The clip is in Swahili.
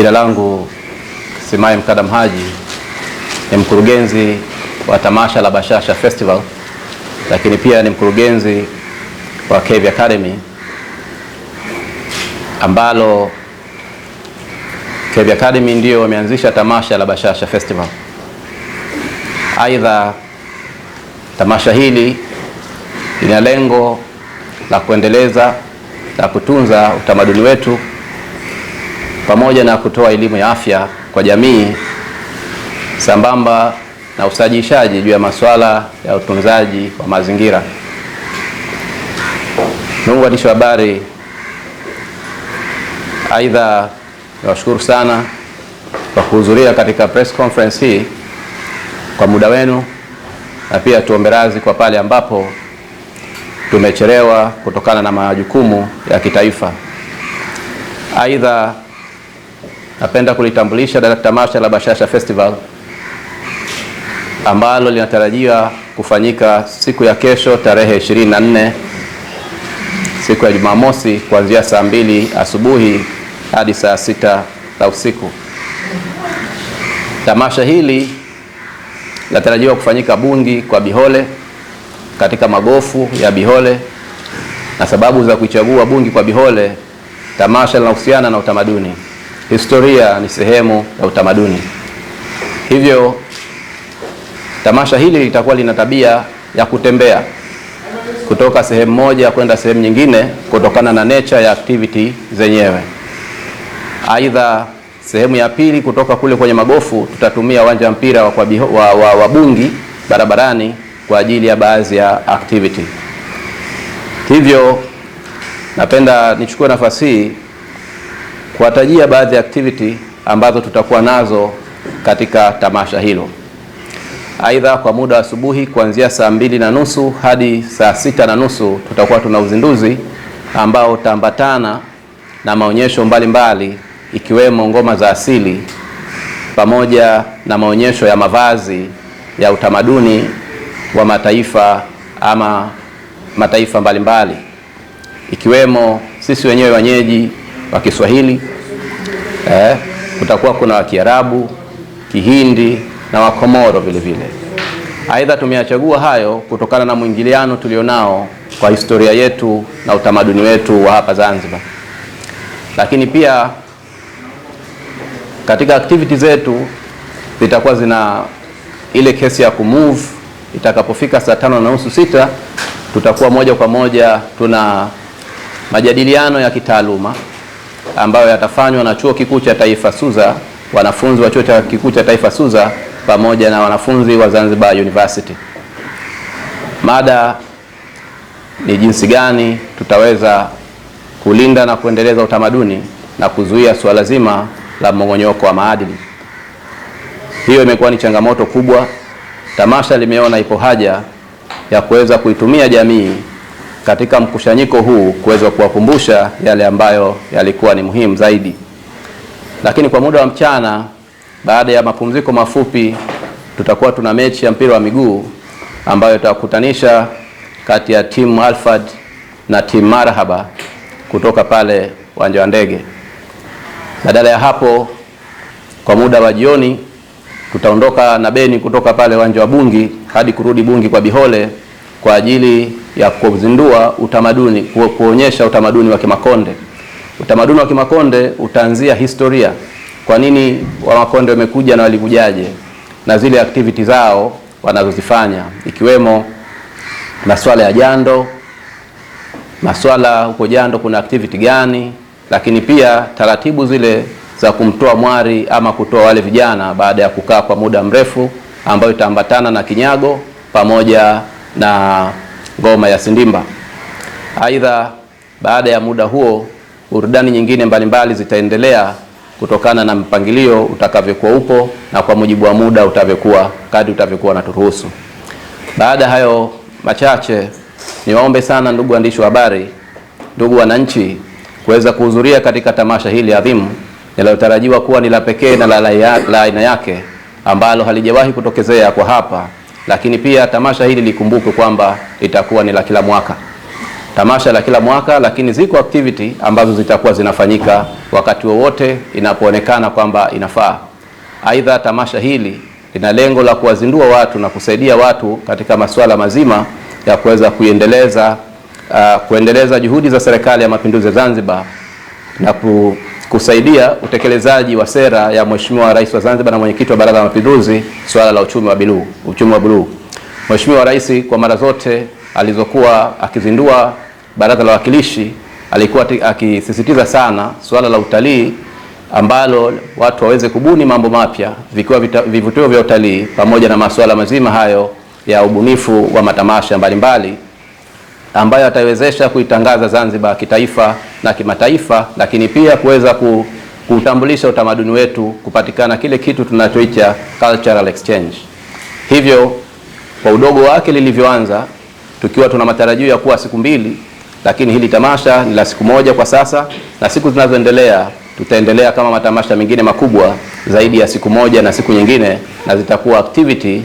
Jina langu Simai Mkadam Haji, ni mkurugenzi wa tamasha la Bashasha Festival, lakini pia ni mkurugenzi wa Kevi Academy, ambalo Kevi Academy ndio wameanzisha tamasha la Bashasha Festival. Aidha, tamasha hili lina lengo la kuendeleza na kutunza utamaduni wetu pamoja na kutoa elimu ya afya kwa jamii sambamba na usajishaji juu ya masuala ya utunzaji wa mazingira. Ndugu waandishi wa habari, aidha nawashukuru sana kwa kuhudhuria katika press conference hii kwa muda wenu, na pia tuombe radhi kwa pale ambapo tumechelewa kutokana na majukumu ya kitaifa. Aidha, napenda kulitambulisha tamasha la Bashasha Festival ambalo linatarajiwa kufanyika siku ya kesho tarehe 24, siku ya Jumamosi, kuanzia saa 2 asubuhi hadi saa 6 za usiku. Tamasha hili linatarajiwa kufanyika Bungi kwa Bihole, katika magofu ya Bihole, na sababu za kuichagua Bungi kwa Bihole, tamasha linahusiana na utamaduni. Historia ni sehemu ya utamaduni. Hivyo tamasha hili litakuwa lina tabia ya kutembea kutoka sehemu moja kwenda sehemu nyingine kutokana na nature ya activity zenyewe. Aidha, sehemu ya pili kutoka kule kwenye magofu tutatumia uwanja mpira wa Bungi barabarani kwa ajili ya baadhi ya activity. Hivyo napenda nichukue nafasi hii kuwatajia baadhi ya activity ambazo tutakuwa nazo katika tamasha hilo. Aidha, kwa muda wa asubuhi kuanzia saa 2:30 hadi saa 6:30 tutakuwa tuna uzinduzi ambao utaambatana na maonyesho mbalimbali ikiwemo ngoma za asili pamoja na maonyesho ya mavazi ya utamaduni wa mataifa ama mataifa mbalimbali, ikiwemo sisi wenyewe wenyeji wa Kiswahili. Kutakuwa kuna wa Kiarabu, Kihindi na wa Komoro vile vile. Aidha, tumeyachagua hayo kutokana na mwingiliano tulionao kwa historia yetu na utamaduni wetu wa hapa Zanzibar. Lakini pia katika activity zetu zitakuwa zina ile kesi ya kumove. Itakapofika saa 5:30 6, tutakuwa moja kwa moja tuna majadiliano ya kitaaluma ambayo yatafanywa na Chuo Kikuu cha Taifa Suza, wanafunzi wa Chuo Kikuu cha Taifa Suza pamoja na wanafunzi wa Zanzibar University. Mada ni jinsi gani tutaweza kulinda na kuendeleza utamaduni na kuzuia swala zima la mmomonyoko wa maadili. Hiyo imekuwa ni changamoto kubwa. Tamasha limeona ipo haja ya kuweza kuitumia jamii katika mkusanyiko huu kuweza kuwakumbusha yale ambayo yalikuwa ni muhimu zaidi. Lakini kwa muda wa mchana, baada ya mapumziko mafupi, tutakuwa tuna mechi ya mpira wa miguu ambayo itakutanisha kati ya timu Alfad na timu Marhaba kutoka pale uwanja wa ndege. Badala ya hapo, kwa muda wa jioni, tutaondoka na beni kutoka pale uwanja wa Bungi hadi kurudi Bungi kwa Bihole kwa ajili ya kuzindua utamaduni, kuonyesha utamaduni wa Kimakonde. Utamaduni wa Kimakonde utaanzia historia, kwa nini Wamakonde wamekuja na walikujaje, na zile activity zao wanazozifanya, ikiwemo masuala ya jando, masuala huko jando kuna activity gani, lakini pia taratibu zile za kumtoa mwari ama kutoa wale vijana baada ya kukaa kwa muda mrefu, ambayo itaambatana na kinyago pamoja na ngoma ya sindimba. Aidha, baada ya muda huo, burudani nyingine mbalimbali zitaendelea kutokana na mpangilio utakavyokuwa upo na kwa mujibu wa muda utavyokuwa kadri utavyokuwa na turuhusu. Baada hayo machache, niwaombe sana ndugu waandishi wa habari, ndugu wananchi, kuweza kuhudhuria katika tamasha hili adhimu linalotarajiwa kuwa ni la pekee na la aina yake ambalo halijawahi kutokezea kwa hapa. Lakini pia tamasha hili likumbuke kwamba litakuwa ni la kila mwaka. tamasha la kila mwaka, lakini ziko activity ambazo zitakuwa zinafanyika wakati wowote inapoonekana kwamba inafaa. Aidha, tamasha hili lina lengo la kuwazindua watu na kusaidia watu katika masuala mazima ya kuweza kuendeleza juhudi za Serikali ya Mapinduzi ya Zanzibar na kusaidia utekelezaji wa sera ya Mheshimiwa Rais wa Zanzibar na mwenyekiti wa Baraza la Mapinduzi, swala la uchumi wa buluu. Mheshimiwa Rais kwa mara zote alizokuwa akizindua Baraza la Wawakilishi alikuwa akisisitiza sana swala la utalii, ambalo watu waweze kubuni mambo mapya vikiwa vivutio vya utalii, pamoja na masuala mazima hayo ya ubunifu wa matamasha mbalimbali ambayo atawezesha kuitangaza Zanzibar kitaifa na kimataifa, lakini pia kuweza kutambulisha utamaduni wetu, kupatikana kile kitu tunachoita cultural exchange. Hivyo kwa udogo wake lilivyoanza, tukiwa tuna matarajio ya kuwa siku 2, lakini hili tamasha ni la siku 1 kwa sasa, na siku zinazoendelea tutaendelea kama matamasha mengine makubwa zaidi ya siku 1 na siku nyingine, na zitakuwa activity